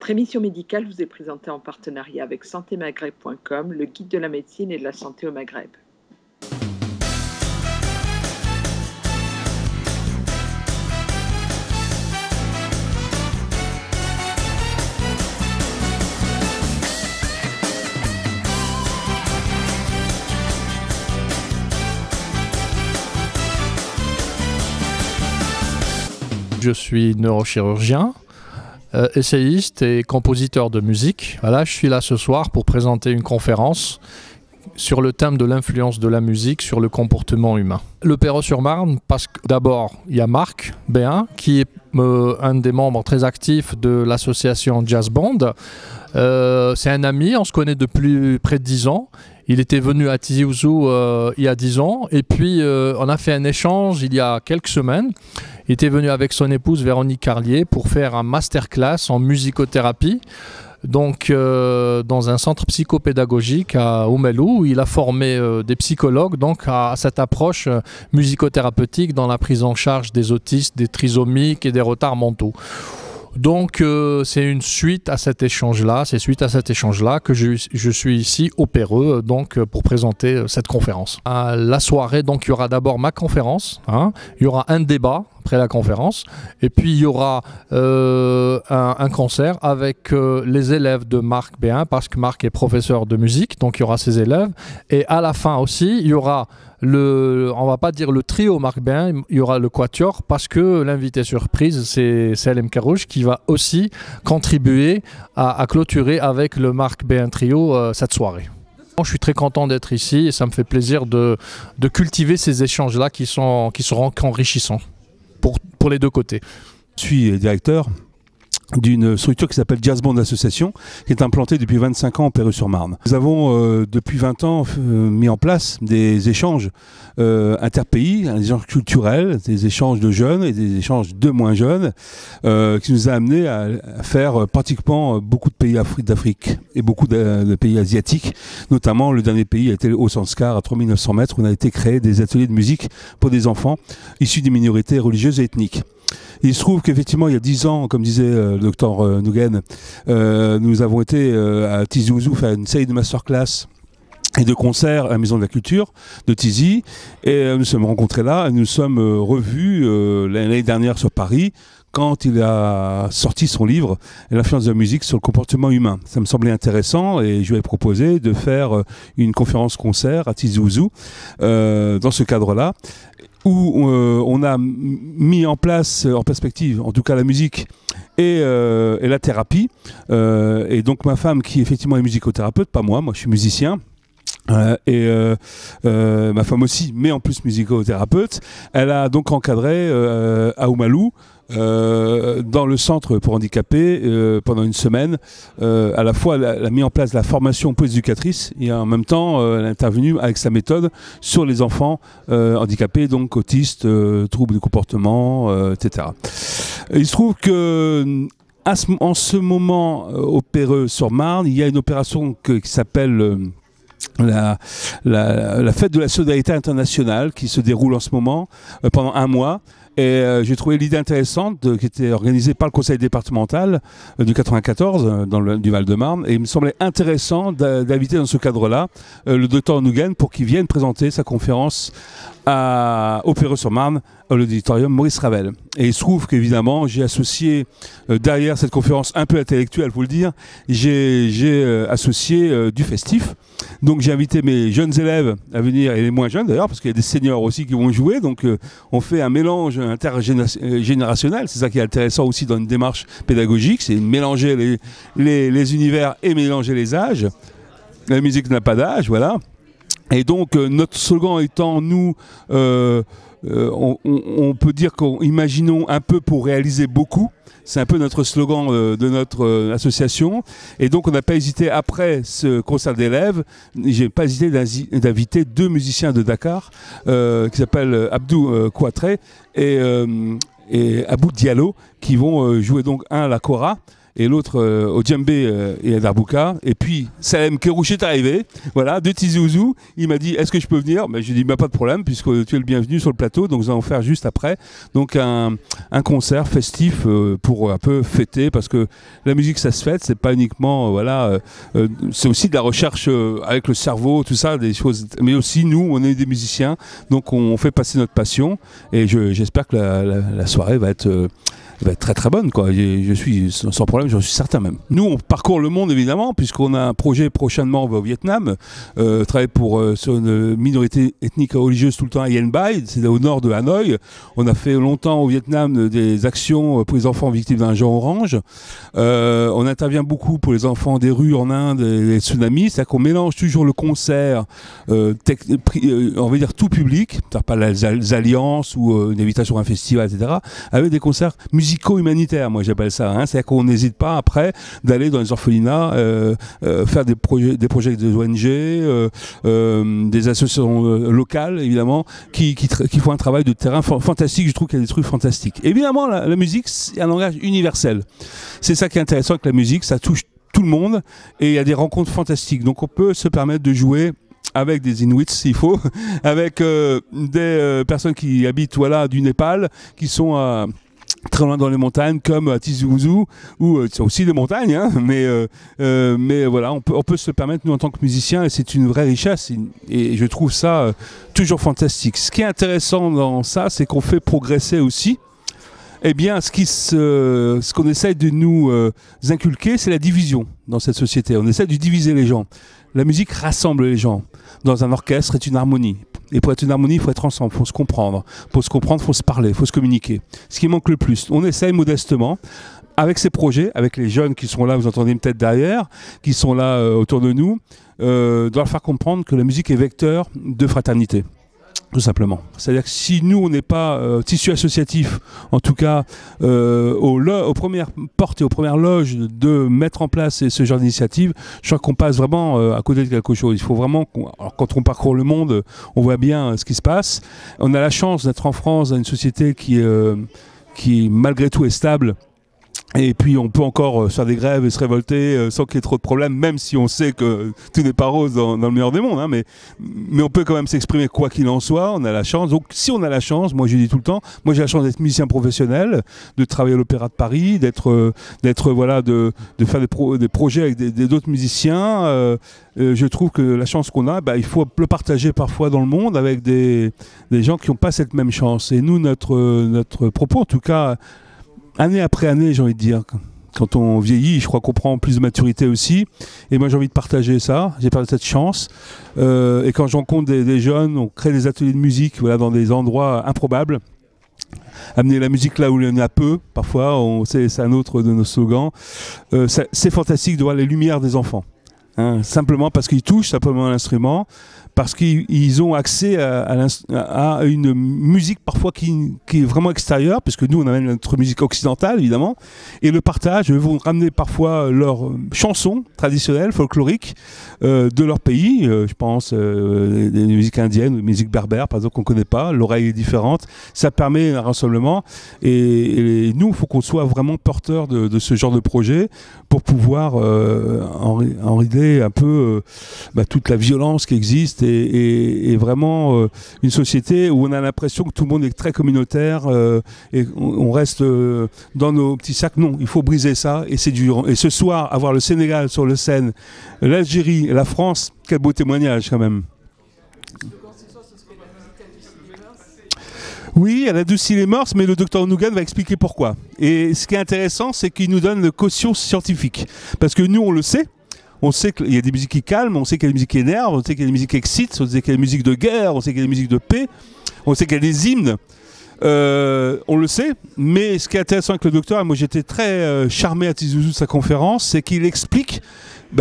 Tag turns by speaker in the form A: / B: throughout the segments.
A: Votre émission médicale vous est présentée en partenariat avec santémaghreb.com, le guide de la médecine et de la santé au Maghreb.
B: Je suis neurochirurgien, essayiste et compositeur de musique. Voilà, je suis là ce soir pour présenter une conférence sur le thème de l'influence de la musique sur le comportement humain. Le Perreux-sur-Marne, parce que d'abord, il y a Marc Béhin, qui est un des membres très actifs de l'association Jazz Band. C'est un ami, on se connaît depuis près de 10 ans. Il était venu à Tizi Ouzou il y a 10 ans et puis on a fait un échange il y a quelques semaines. Il était venu avec son épouse Véronique Carlier pour faire un masterclass en musicothérapie. Donc dans un centre psychopédagogique à Oumelou, où il a formé des psychologues donc à cette approche musicothérapeutique dans la prise en charge des autistes, des trisomiques et des retards mentaux. Donc c'est une suite à cet échange-là, que je suis ici au Perreux donc pour présenter cette conférence. À la soirée, donc il y aura d'abord ma conférence, il y aura un débat après la conférence, et puis il y aura un concert avec les élèves de Marc Béhin, parce que Marc est professeur de musique, donc il y aura ses élèves, et à la fin aussi, il y aura on va pas dire le trio Marc Béhin, il y aura le quatuor, parce que l'invité surprise, c'est Salem Karouche, qui va aussi contribuer à clôturer avec le Marc Béhin trio cette soirée. Je suis très content d'être ici et ça me fait plaisir de cultiver ces échanges-là qui seront qu'enrichissants pour les deux côtés.
C: Je suis directeur d'une structure qui s'appelle Jazz Band Association, qui est implantée depuis 25 ans au Perreux-sur-Marne. Nous avons depuis 20 ans mis en place des échanges interpays, des échanges culturels, des échanges de jeunes et des échanges de moins jeunes, qui nous a amené à faire pratiquement beaucoup de pays d'Afrique et beaucoup de pays asiatiques. Notamment, le dernier pays a été au Sanskar, à 3900 mètres, où on a été créé des ateliers de musique pour des enfants issus des minorités religieuses et ethniques. Il se trouve qu'effectivement, il y a 10 ans, comme disait le docteur Nougen, nous avons été à Tizi Ouzou faire une série de masterclass et de concerts à la Maison de la Culture de Tizi, et nous sommes rencontrés là, et nous sommes revus l'année dernière sur Paris, quand il a sorti son livre « L'influence de la musique sur le comportement humain ». Ça me semblait intéressant et je lui ai proposé de faire une conférence-concert à Tizi Ouzou dans ce cadre-là, où on a mis en place, en perspective, en tout cas la musique et la thérapie. Et donc ma femme, qui effectivement est musicothérapeute, pas moi je suis musicien, ma femme aussi, mais en plus musicothérapeute, elle a donc encadré à Oumalou, dans le centre pour handicapés pendant une semaine. À la fois elle a mis en place la formation post-éducatrice et en même temps elle est intervenue avec sa méthode sur les enfants handicapés, donc autistes, troubles du comportement, etc. Il se trouve que en ce moment au Perreux-sur-Marne, il y a une opération qui s'appelle la fête de la solidarité internationale, qui se déroule en ce moment pendant un mois. Et j'ai trouvé l'idée intéressante qui était organisée par le conseil départemental du 94 du Val-de-Marne, et il me semblait intéressant d'inviter dans ce cadre-là le docteur Nougen pour qu'il vienne présenter sa conférence au Perreux-sur-Marne, à l'auditorium Maurice Ravel. Et il se trouve qu'évidemment, j'ai associé derrière cette conférence un peu intellectuelle, pour le dire, j'ai associé du festif. Donc j'ai invité mes jeunes élèves à venir, et les moins jeunes d'ailleurs, parce qu'il y a des seniors aussi qui vont jouer. Donc on fait un mélange intergénérationnel. C'est ça qui est intéressant aussi dans une démarche pédagogique, c'est mélanger les univers et mélanger les âges. La musique n'a pas d'âge, voilà. Et donc notre slogan étant, nous, on peut dire qu'imaginons un peu pour réaliser beaucoup. C'est un peu notre slogan de notre association. Et donc on n'a pas hésité, après ce concert d'élèves, j'ai pas hésité d'inviter 2 musiciens de Dakar qui s'appellent Abdou Kouatré et Abou Diallo, qui vont jouer donc un à la kora et l'autre au djembé et à Darbuka. Et puis Salem Kerouche est arrivé, voilà, de Tizi Ouzou. Il m'a dit est-ce que je peux venir? Ben, j'ai dit pas de problème puisque tu es le bienvenu sur le plateau, donc nous allons faire juste après donc un concert festif pour un peu fêter, parce que la musique ça se fête, c'est pas uniquement c'est aussi de la recherche avec le cerveau, tout ça, des choses, mais aussi nous on est des musiciens, donc on fait passer notre passion, et j'espère que la soirée va être très très bonne, quoi. Je suis sans problème, j'en suis certain même. Nous on parcourt le monde évidemment, puisqu'on a un projet prochainement, on va au Vietnam, travailler sur une minorité ethnique et religieuse tout le temps à Yen Bai, c'est au nord de Hanoï. On a fait longtemps au Vietnam des actions pour les enfants victimes d'un agent orange. On intervient beaucoup pour les enfants des rues en Inde et les tsunamis, c'est-à-dire qu'on mélange toujours le concert, on va dire tout public, pas les alliances ou une invitation à un festival, etc., avec des concerts musico-humanitaires, moi j'appelle ça, hein. C'est-à-dire qu'on n'hésite pas après d'aller dans les orphelinats, faire des projets avec des ONG, des associations locales évidemment, qui font un travail de terrain fantastique. Je trouve qu'il y a des trucs fantastiques. Évidemment la musique c'est un langage universel, c'est ça qui est intéressant avec la musique, ça touche tout le monde et il y a des rencontres fantastiques, donc on peut se permettre de jouer avec des Inuits s'il faut, avec des personnes qui habitent du Népal, qui sont très loin dans les montagnes, comme à Tizi Ouzou, où c'est aussi des montagnes, hein, mais voilà, on peut se le permettre, nous, en tant que musiciens, et c'est une vraie richesse, et je trouve ça toujours fantastique. Ce qui est intéressant dans ça, c'est qu'on fait progresser aussi. Eh bien, ce qu'on essaye de nous inculquer, c'est la division dans cette société. On essaie de diviser les gens. La musique rassemble les gens. Dans un orchestre, c'est une harmonie. Et pour être une harmonie, il faut être ensemble, il faut se comprendre. Pour se comprendre, il faut se parler, il faut se communiquer. Ce qui manque le plus. On essaye modestement, avec ces projets, avec les jeunes qui sont là, vous entendez peut-être derrière, qui sont là autour de nous, de leur faire comprendre que la musique est vecteur de fraternité. Tout simplement. C'est-à-dire que si nous, on n'est pas tissu associatif, en tout cas aux premières portes et aux premières loges de mettre en place ce genre d'initiative, je crois qu'on passe vraiment à côté de quelque chose. Il faut vraiment, alors quand on parcourt le monde, on voit bien ce qui se passe. On a la chance d'être en France, dans une société qui malgré tout est stable. Et puis on peut encore faire des grèves et se révolter sans qu'il y ait trop de problèmes, même si on sait que tout n'est pas rose dans le meilleur des mondes, hein, mais on peut quand même s'exprimer quoi qu'il en soit, on a la chance. Donc si on a la chance, moi je dis tout le temps, moi j'ai la chance d'être musicien professionnel, de travailler à l'Opéra de Paris, de faire des projets avec d'autres musiciens. Je trouve que la chance qu'on a, il faut le partager parfois dans le monde avec des gens qui n'ont pas cette même chance. Et nous, notre propos, en tout cas, année après année, j'ai envie de dire, quand on vieillit, je crois qu'on prend plus de maturité aussi. Et moi, j'ai envie de partager ça. J'ai pas cette chance. Et quand je rencontre des jeunes, on crée des ateliers de musique, dans des endroits improbables. Amener la musique là où il y en a peu, parfois, c'est un autre de nos slogans. C'est fantastique de voir les lumières des enfants. Hein, simplement parce qu'ils touchent simplement l'instrument, parce qu'ils ont accès à une musique parfois qui est vraiment extérieure, parce que nous on amène notre musique occidentale évidemment, et le partage, ils vont ramener parfois leurs chansons traditionnelles, folkloriques de leur pays, je pense des musiques indiennes, des musiques berbères par exemple qu'on ne connaît pas, l'oreille est différente, ça permet un rassemblement, et nous il faut qu'on soit vraiment porteurs de ce genre de projet pour pouvoir enrider un peu toute la violence qui existe et vraiment une société où on a l'impression que tout le monde est très communautaire et on reste dans nos petits sacs. Non, il faut briser ça et c'est dur. Et ce soir, avoir le Sénégal sur le scène, l'Algérie et la France, quel beau témoignage quand même. Oui, elle adoucit les mœurs, mais le docteur Nougan va expliquer pourquoi. Et ce qui est intéressant, c'est qu'il nous donne le caution scientifique. Parce que nous, on le sait. On sait qu'il y a des musiques qui calment, on sait qu'il y a des musiques qui énervent, on sait qu'il y a des musiques qui excitent, on sait qu'il y a des musiques de guerre, on sait qu'il y a des musiques de paix, on sait qu'il y a des hymnes. On le sait, mais ce qui est intéressant avec le docteur, et moi j'étais très charmé à Tizi Ouzou de sa conférence, c'est qu'il explique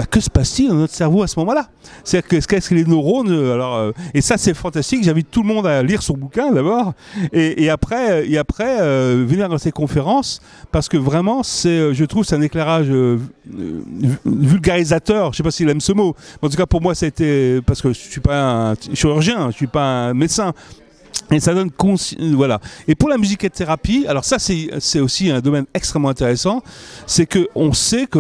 C: que se passe-t-il dans notre cerveau à ce moment-là. C'est-à-dire qu'est-ce que les neurones... et ça c'est fantastique, j'invite tout le monde à lire son bouquin d'abord, et après venir dans ces conférences, parce que vraiment, je trouve c'est un éclairage vulgarisateur, je ne sais pas s'il aime ce mot, mais en tout cas pour moi ça a été, parce que je ne suis pas un chirurgien, je ne suis pas un médecin, Et ça donne voilà. Et pour la musicothérapie, alors ça c'est aussi un domaine extrêmement intéressant, c'est que on sait que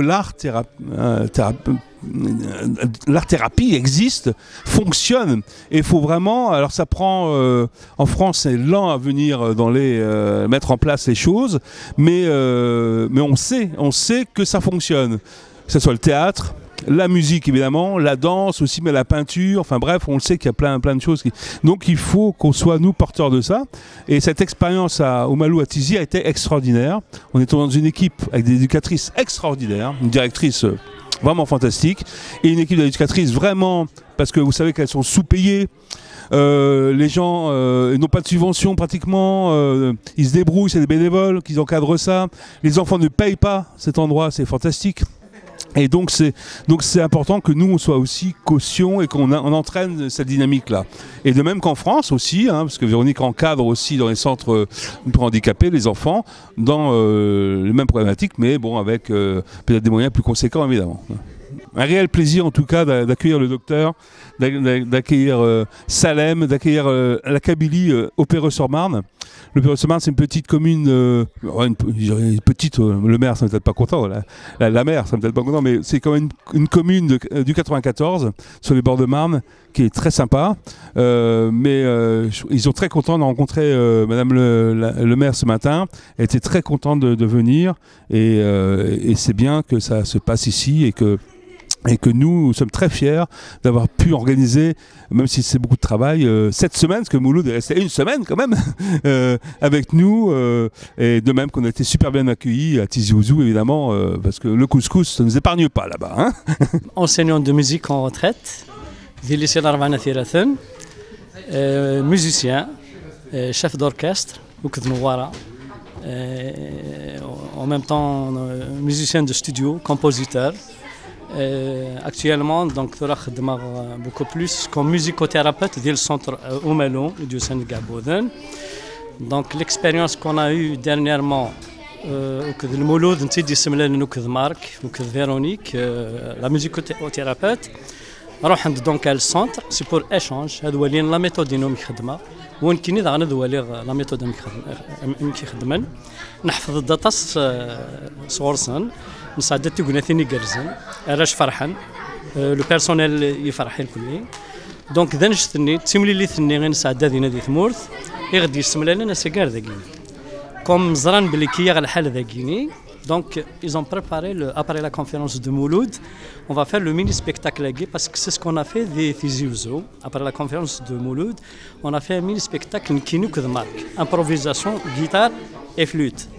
C: l'art-thérapie existe, fonctionne, et il faut vraiment. Alors ça prend, en France, c'est lent à venir dans mettre en place les choses, mais on sait que ça fonctionne, que ce soit le théâtre. La musique évidemment, la danse aussi, mais la peinture, enfin bref, on le sait qu'il y a plein de choses. Donc il faut qu'on soit nous porteurs de ça. Et cette expérience au Malou à Tizi a été extraordinaire. On était dans une équipe avec des éducatrices extraordinaires, une directrice vraiment fantastique, et une équipe d'éducatrices vraiment, parce que vous savez qu'elles sont sous-payées. Les gens n'ont pas de subvention pratiquement, ils se débrouillent, c'est des bénévoles qui encadrent ça. Les enfants ne payent pas cet endroit, c'est fantastique. Et donc c'est important que nous on soit aussi caution et qu'on entraîne cette dynamique-là. Et de même qu'en France aussi, parce que Véronique encadre aussi dans les centres pour handicapés les enfants dans les mêmes problématiques, mais bon avec peut-être des moyens plus conséquents évidemment. Un réel plaisir en tout cas d'accueillir le docteur, d'accueillir Salem, d'accueillir la Kabylie au Perreux-sur-Marne. Le Perreux-sur-Marne, c'est une petite commune, une petite, le maire, ça ne peut-être pas content, la maire, ça ne peut-être pas content, mais c'est quand même une commune du 94, sur les bords de Marne, qui est très sympa. Mais ils sont très contents de rencontrer Madame le maire ce matin. Elle était très contente de venir, et c'est bien que ça se passe ici, et que nous sommes très fiers d'avoir pu organiser, même si c'est beaucoup de travail, cette semaine, parce que Mouloud est resté une semaine quand même avec nous, et de même qu'on a été super bien accueillis à Tizi Ouzou évidemment, parce que le couscous, ça ne nous épargne pas là-bas. Hein.
D: Enseignant de musique en retraite, du lycée Larvana Thirathen, musicien, chef d'orchestre, au Kdnouara, en même temps musicien de studio, compositeur. Actuellement, donc, je travaille beaucoup plus comme musicothérapeute du centre Oumalou du Sénégal Boden. Donc, l'expérience qu'on a eue dernièrement, au Mouloud, c'est Marc, Véronique, la musicothérapeute. Donc, à le centre, c'est pour échange. C'est la méthode de nous خدمة. وين la méthode de nous خدمة. نحفظ الداتا صورسن. مساعدة تقولني جالسين راش فرحان لو بيرسونيل يفرح الكل دونك ذا نشتني تسملي لي ثني غير نساعدة ذينا دي ثمورث يغدي يسملا لنا سكار ذاكيني كوم زران بلي كي على الحال ذاكيني donc ils ont préparé après la conférence de Mouloud on va faire le mini spectacle à parce que c'est ce qu'on a fait des Tizi Ouzou après la conférence de Mouloud on a fait un mini spectacle qui nous marque improvisation guitare et flûte.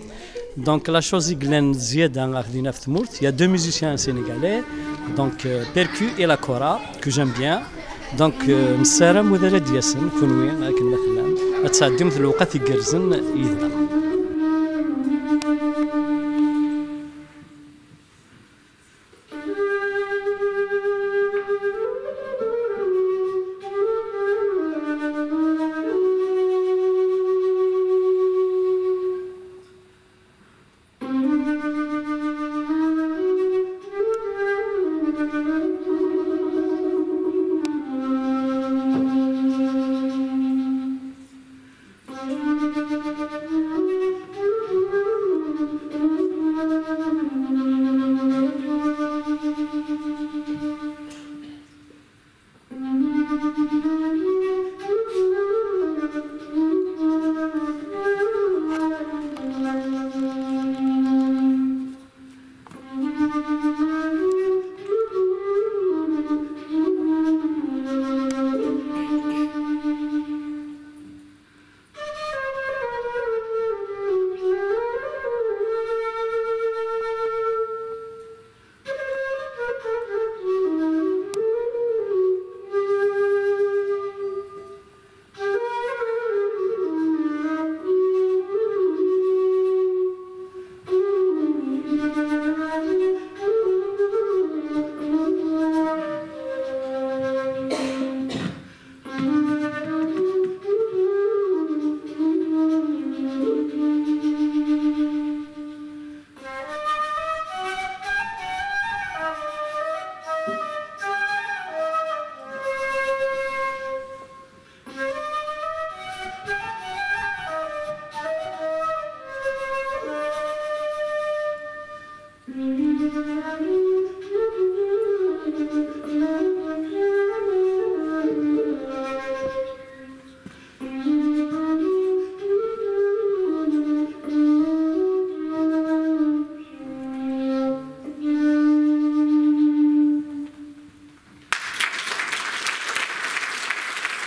D: Donc la chose est il y a deux musiciens sénégalais, donc Percu et la Kora, que j'aime bien. Donc مسارة موديل دياسن كونوي لكن مثلا تساعدهم في الوقت يجرزن يذبح.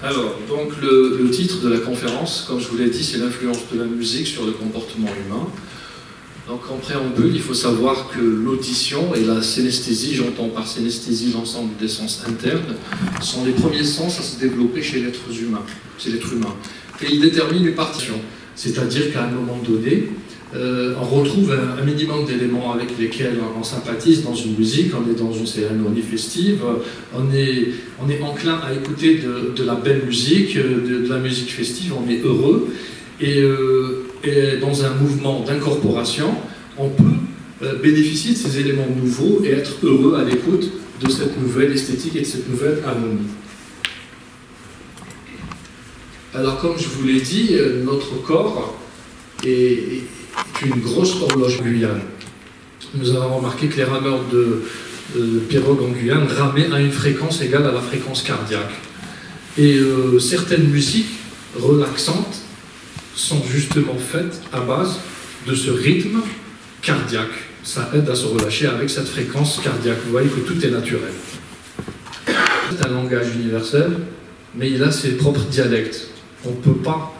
B: Alors, donc le titre de la conférence, comme je vous l'ai dit, c'est l'influence de la musique sur le comportement humain. Donc en préambule, il faut savoir que l'audition et la synesthésie, j'entends par synesthésie l'ensemble des sens internes, sont les premiers sens à se développer chez l'être humain. Et ils déterminent une partition. C'est-à-dire qu'à un moment donné, on retrouve un minimum d'éléments avec lesquels on sympathise dans une musique, on est dans une cérémonie festive, on est enclin à écouter de la belle musique, de la musique festive, on est heureux, et dans un mouvement d'incorporation, on peut bénéficier de ces éléments nouveaux et être heureux à l'écoute de cette nouvelle esthétique et de cette nouvelle harmonie. Alors comme je vous l'ai dit, notre corps est une grosse horloge guyane. Nous avons remarqué que les rameurs de pirogues en Guyane ramaient à une fréquence égale à la fréquence cardiaque. Et certaines musiques relaxantes sont justement faites à base de ce rythme cardiaque. Ça aide à se relâcher avec cette fréquence cardiaque. Vous voyez que tout est naturel. C'est un langage universel, mais il a ses propres dialectes. On ne peut pas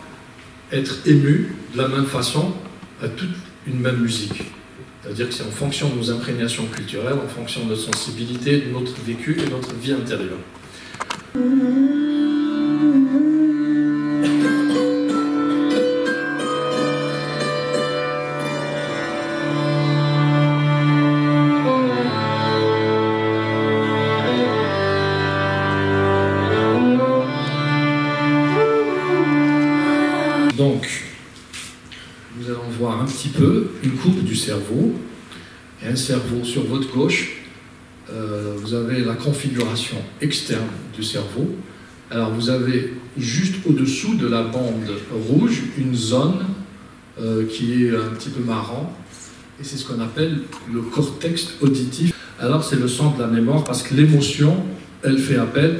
B: être ému de la même façon à toute une même musique. C'est-à-dire que c'est en fonction de nos imprégnations culturelles, en fonction de notre sensibilité, de notre vécu et de notre vie intérieure. Donc, nous allons voir un petit peu une coupe du cerveau. Et un cerveau sur votre gauche, vous avez la configuration externe du cerveau. Alors vous avez juste au-dessous de la bande rouge une zone qui est un petit peu marron. Et c'est ce qu'on appelle le cortex auditif. Alors c'est le centre de la mémoire parce que l'émotion, elle fait appel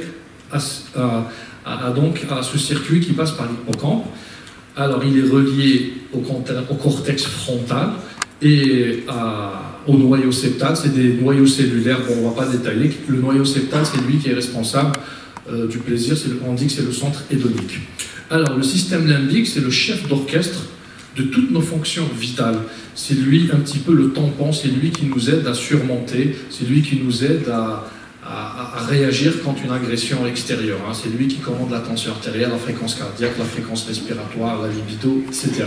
B: à ce circuit qui passe par l'hippocampe. Alors il est relié au cortex frontal et au noyau septal. C'est des noyaux cellulaires, bon, on ne va pas détailler. Le noyau septal, c'est lui qui est responsable du plaisir, on dit que c'est le centre hédonique. Alors le système limbique, c'est le chef d'orchestre de toutes nos fonctions vitales. C'est lui un petit peu le tampon, c'est lui qui nous aide à surmonter, c'est lui qui nous aide à réagir contre une agression extérieure. Hein. C'est lui qui commande la tension artérielle, la fréquence cardiaque, la fréquence respiratoire, la libido, etc.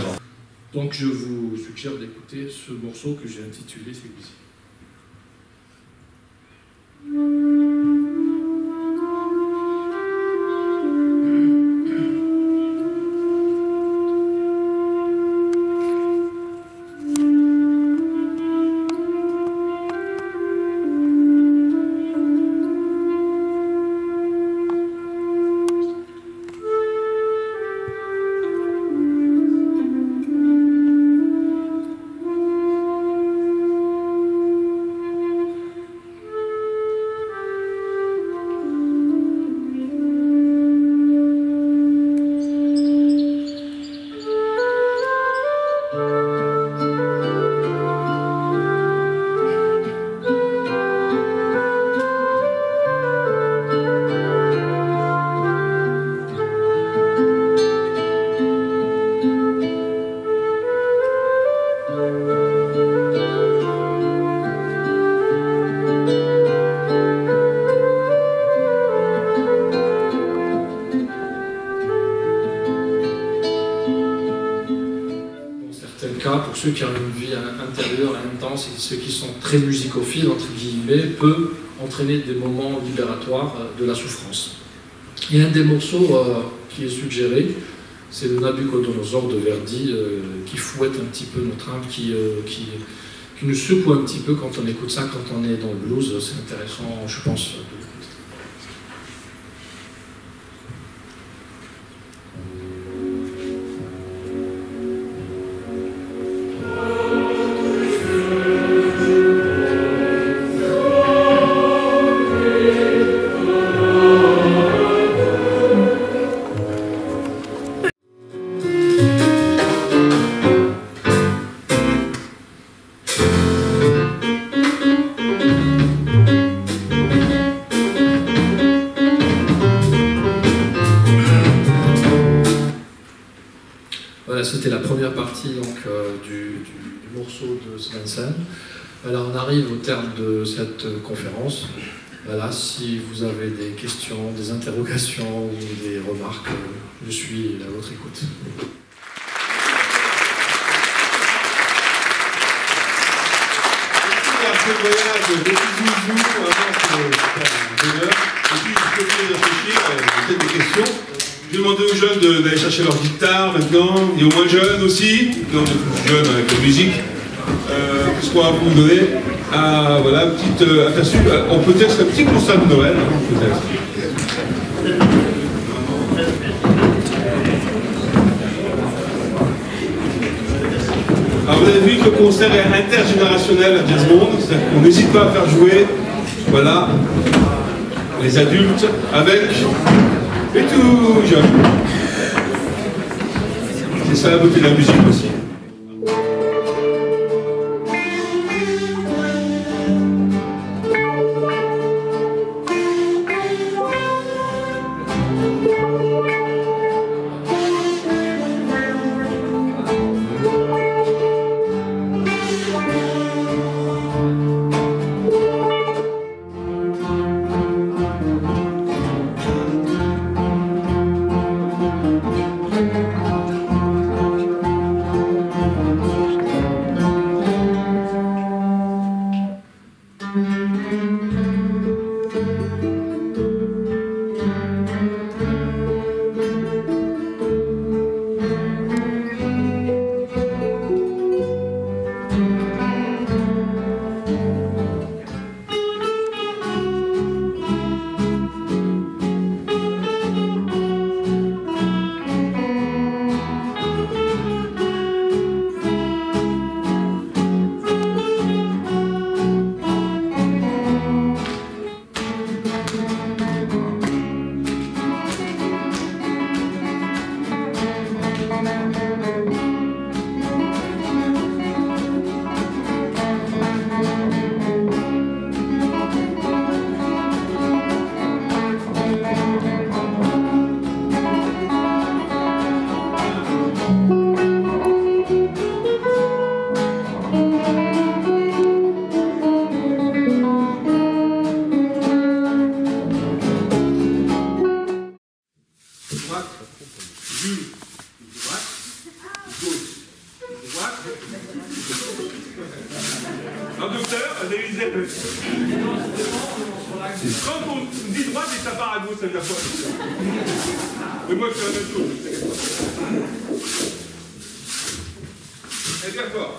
B: Donc je vous suggère d'écouter ce morceau que j'ai intitulé celui-ci. Pour ceux qui ont une vie intérieure intense et ceux qui sont très musicophiles, entre guillemets, peut entraîner des moments libératoires de la souffrance. Il y a un des morceaux qui est suggéré, c'est le Nabucodonosor de Verdi, qui fouette un petit peu notre âme, qui nous secoue un petit peu quand on écoute ça, quand on est dans le blues. C'est intéressant, je pense, de l'écouter. Voilà, c'était la première partie donc, du morceau de Svensson. Voilà, on arrive au terme de cette conférence. Voilà, si vous avez des questions, des interrogations ou des remarques, je suis à votre écoute.
C: Ce voyage de petits zouzous avant de et puis je peux réfléchir, peut-être des questions. Je vais demander aux jeunes d'aller chercher leur guitare maintenant, et aux moins jeunes aussi, non, les plus jeunes avec la musique. Qu'est-ce qu'on va vous donner? Ah, voilà, un petit aperçu. On peut dire que c'est un petit concert de Noël, peut-être. Alors vous avez vu que le concert est intergénérationnel à Jazz Monde, c'est-à-dire qu'on n'hésite pas à faire jouer, voilà, les adultes avec les tout jeunes. C'est ça la beauté de la musique aussi. Un docteur, un Elisabeth. Quand on dit droite et ça part à gauche, ça veut dire quoi? Mais moi je fais la même chose. Et bien fort.